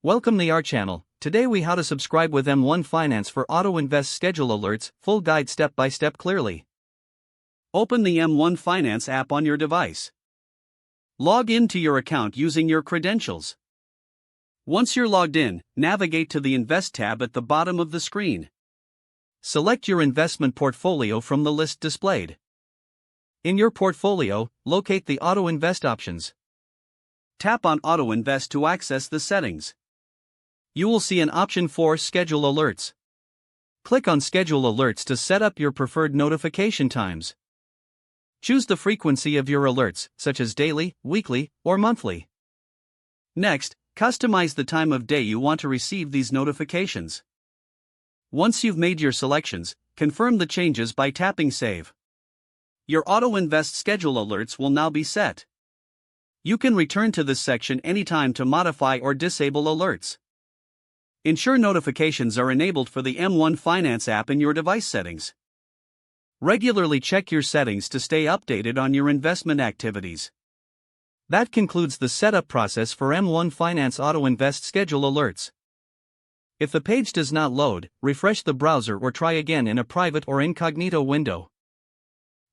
Welcome to our channel. Today we how to subscribe with M1 Finance for Auto Invest schedule alerts, full guide step by step clearly. Open the M1 Finance app on your device. Log in to your account using your credentials. Once you're logged in, navigate to the Invest tab at the bottom of the screen. Select your investment portfolio from the list displayed. In your portfolio, locate the Auto Invest options. Tap on Auto Invest to access the settings. You will see an option for Schedule Alerts. Click on Schedule Alerts to set up your preferred notification times. Choose the frequency of your alerts, such as daily, weekly, or monthly. Next, customize the time of day you want to receive these notifications. Once you've made your selections, confirm the changes by tapping Save. Your Auto Invest schedule alerts will now be set. You can return to this section anytime to modify or disable alerts. Ensure notifications are enabled for the M1 Finance app in your device settings. Regularly check your settings to stay updated on your investment activities. That concludes the setup process for M1 Finance Auto Invest schedule alerts. If the page does not load, refresh the browser or try again in a private or incognito window.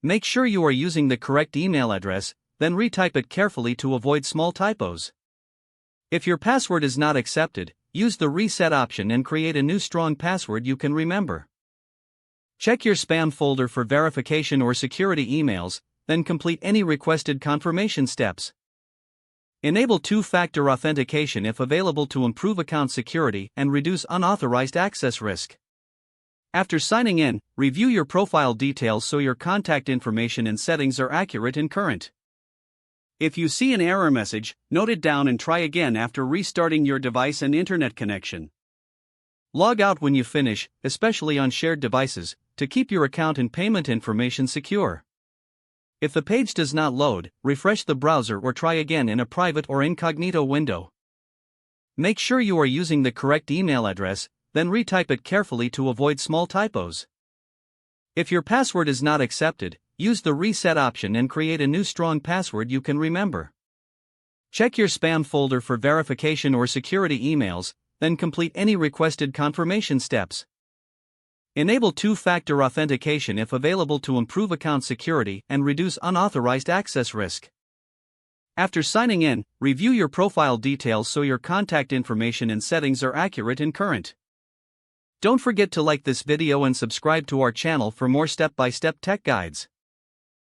Make sure you are using the correct email address, then retype it carefully to avoid small typos. If your password is not accepted, use the reset option and create a new strong password you can remember. Check your spam folder for verification or security emails, then complete any requested confirmation steps. Enable two-factor authentication if available to improve account security and reduce unauthorized access risk. After signing in, review your profile details so your contact information and settings are accurate and current. If you see an error message, note it down and try again after restarting your device and internet connection. Log out when you finish, especially on shared devices, to keep your account and payment information secure. If the page does not load, refresh the browser or try again in a private or incognito window. Make sure you are using the correct email address, then retype it carefully to avoid small typos. If your password is not accepted, use the reset option and create a new strong password you can remember. Check your spam folder for verification or security emails, then complete any requested confirmation steps. Enable two-factor authentication if available to improve account security and reduce unauthorized access risk. After signing in, review your profile details so your contact information and settings are accurate and current. Don't forget to like this video and subscribe to our channel for more step-by-step tech guides.